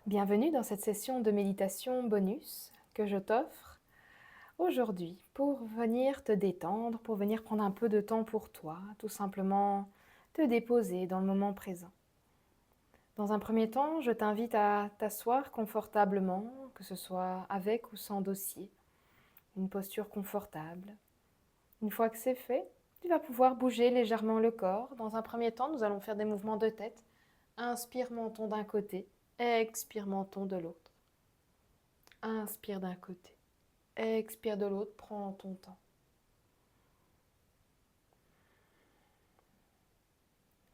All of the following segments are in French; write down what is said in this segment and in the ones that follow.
Bienvenue dans cette session de méditation bonus que je t'offre aujourd'hui pour venir te détendre, pour venir prendre un peu de temps pour toi, tout simplement te déposer dans le moment présent. Dans un premier temps, je t'invite à t'asseoir confortablement, que ce soit avec ou sans dossier, une posture confortable. Une fois que c'est fait, tu vas pouvoir bouger légèrement le corps. Dans un premier temps, nous allons faire des mouvements de tête. Inspire menton d'un côté, expire menton de l'autre. Inspire d'un côté, expire de l'autre, prends ton temps.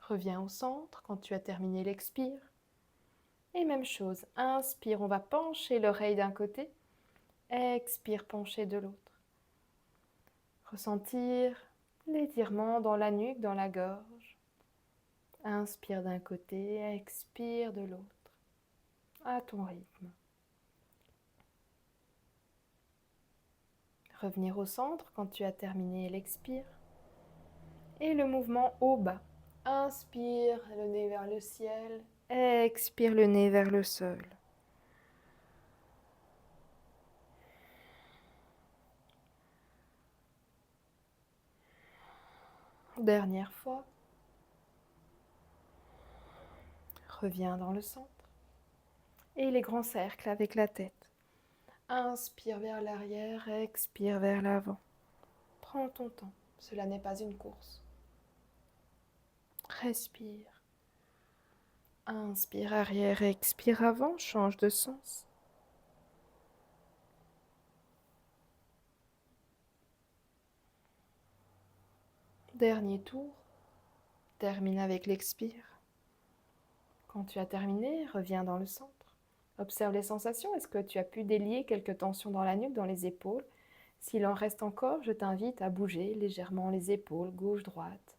Reviens au centre quand tu as terminé l'expire. Et même chose, inspire, on va pencher l'oreille d'un côté, expire, pencher de l'autre. Ressentir l'étirement dans la nuque, dans la gorge. Inspire d'un côté, expire de l'autre, à ton rythme. Revenir au centre quand tu as terminé l'expire. Et le mouvement haut-bas. Inspire, le nez vers le ciel. Expire, le nez vers le sol. Dernière fois. Reviens dans le centre. Et les grands cercles avec la tête. Inspire vers l'arrière, expire vers l'avant. Prends ton temps, cela n'est pas une course. Respire. Inspire arrière, expire avant, change de sens. Dernier tour. Termine avec l'expire. Quand tu as terminé, reviens dans le centre. Observe les sensations. Est-ce que tu as pu délier quelques tensions dans la nuque, dans les épaules? S'il en reste encore, je t'invite à bouger légèrement les épaules, gauche-droite.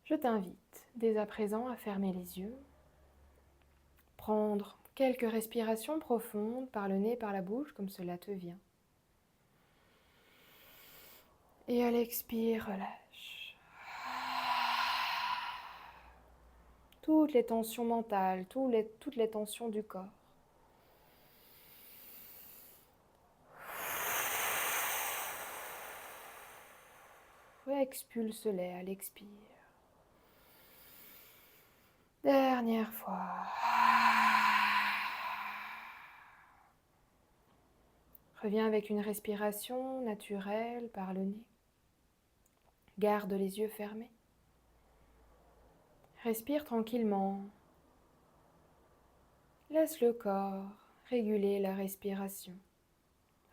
Je t'invite dès à présent à fermer les yeux, prendre quelques respirations profondes par le nez, par la bouche, comme cela te vient. Et à l'expire, relâche. Toutes les tensions mentales, toutes les tensions du corps. Expulse-les à l'expire. Dernière fois. Reviens avec une respiration naturelle par le nez. Garde les yeux fermés. Respire tranquillement. Laisse le corps réguler la respiration.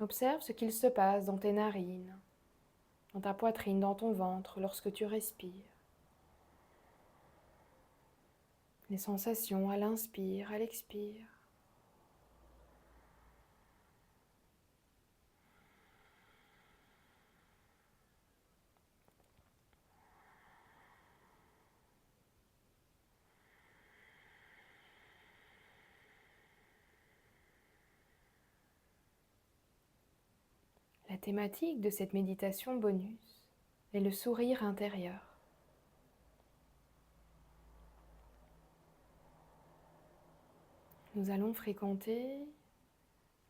Observe ce qu'il se passe dans tes narines, dans ta poitrine, dans ton ventre lorsque tu respires. Les sensations à l'inspire, à l'expire. La thématique de cette méditation bonus est le sourire intérieur. Nous allons fréquenter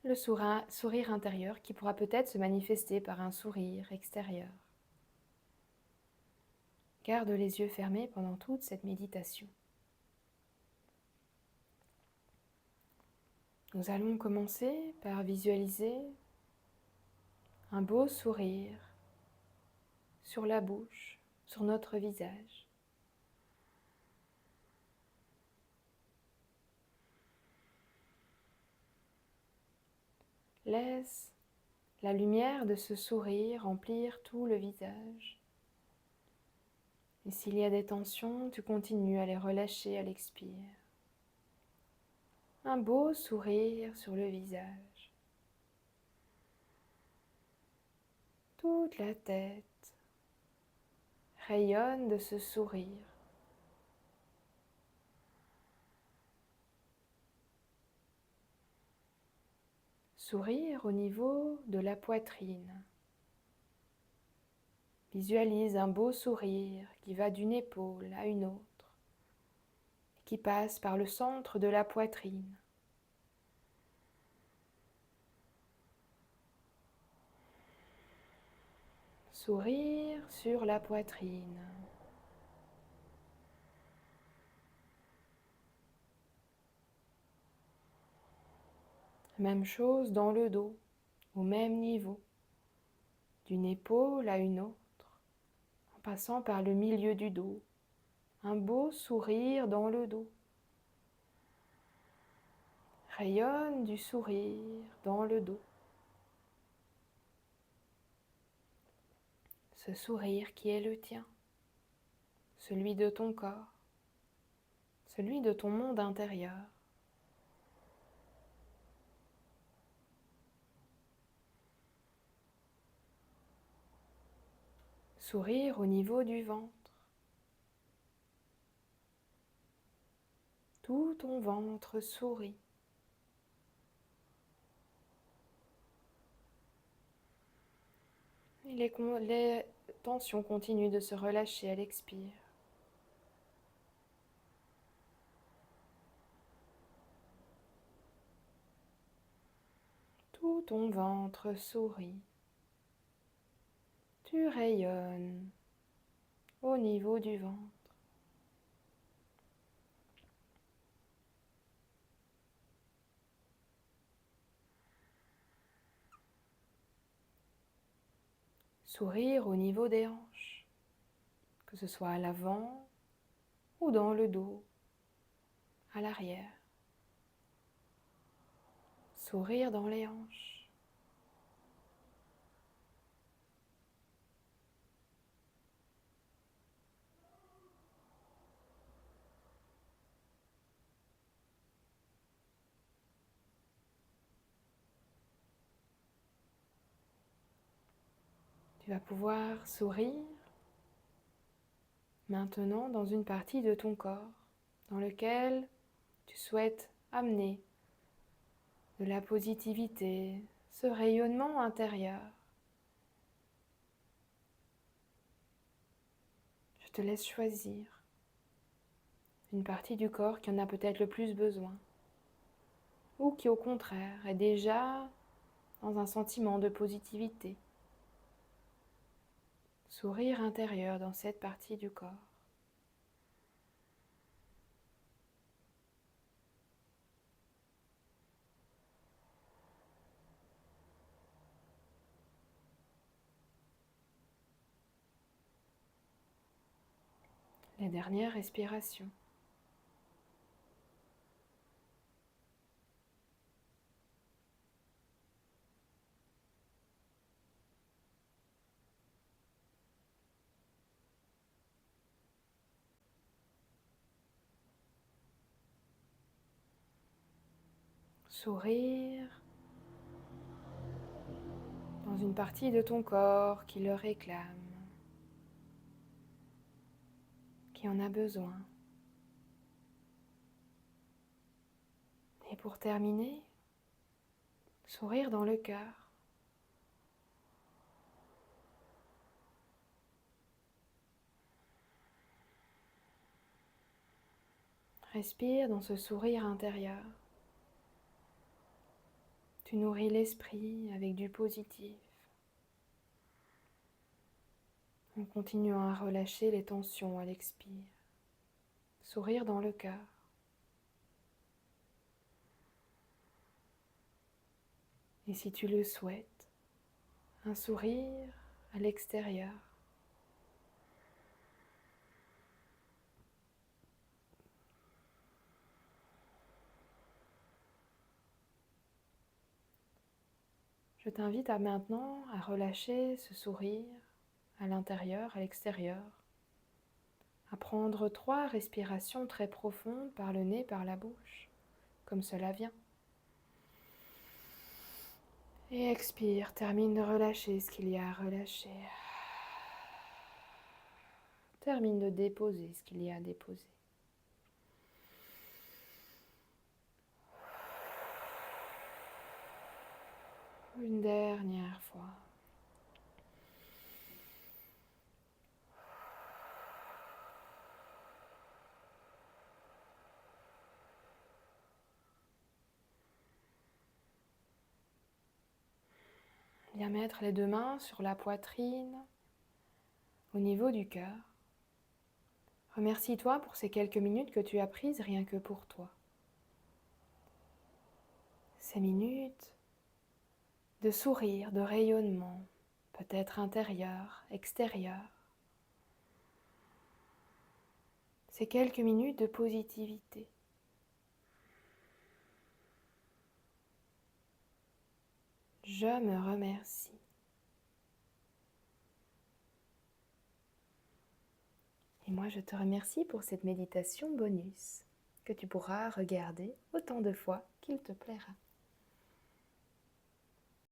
le sourire intérieur qui pourra peut-être se manifester par un sourire extérieur. Garde les yeux fermés pendant toute cette méditation. Nous allons commencer par visualiser un beau sourire sur la bouche, sur notre visage. Laisse la lumière de ce sourire remplir tout le visage. Et s'il y a des tensions, tu continues à les relâcher à l'expire. Un beau sourire sur le visage. Toute la tête rayonne de ce sourire. Sourire au niveau de la poitrine. Visualise un beau sourire qui va d'une épaule à une autre, et qui passe par le centre de la poitrine. Sourire sur la poitrine. Même chose dans le dos, au même niveau, d'une épaule à une autre, en passant par le milieu du dos. Un beau sourire dans le dos. Rayonne du sourire dans le dos. Ce sourire qui est le tien, celui de ton corps, celui de ton monde intérieur. Sourire au niveau du ventre. Tout ton ventre sourit. Et les tensions continuent de se relâcher à l'expire. Tout ton ventre sourit. Tu rayonnes au niveau du ventre. Sourire au niveau des hanches, que ce soit à l'avant ou dans le dos, à l'arrière. Sourire dans les hanches. Tu vas pouvoir sourire maintenant dans une partie de ton corps dans lequel tu souhaites amener de la positivité, ce rayonnement intérieur. Je te laisse choisir une partie du corps qui en a peut-être le plus besoin ou qui au contraire est déjà dans un sentiment de positivité. Sourire intérieur dans cette partie du corps. Les dernières respirations. Sourire dans une partie de ton corps qui le réclame, qui en a besoin. Et pour terminer, sourire dans le cœur. Respire dans ce sourire intérieur. Tu nourris l'esprit avec du positif, en continuant à relâcher les tensions à l'expire. Sourire dans le cœur. Et si tu le souhaites, un sourire à l'extérieur. Je t'invite à maintenant à relâcher ce sourire à l'intérieur, à l'extérieur, à prendre 3 respirations très profondes par le nez, par la bouche, comme cela vient. Et expire, termine de relâcher ce qu'il y a à relâcher. Termine de déposer ce qu'il y a à déposer. Une dernière fois. Viens mettre les deux mains sur la poitrine, au niveau du cœur. Remercie-toi pour ces quelques minutes que tu as prises rien que pour toi. Ces minutes de sourire, de rayonnement, peut-être intérieur, extérieur. Ces quelques minutes de positivité. Je me remercie. Et moi, je te remercie pour cette méditation bonus que tu pourras regarder autant de fois qu'il te plaira.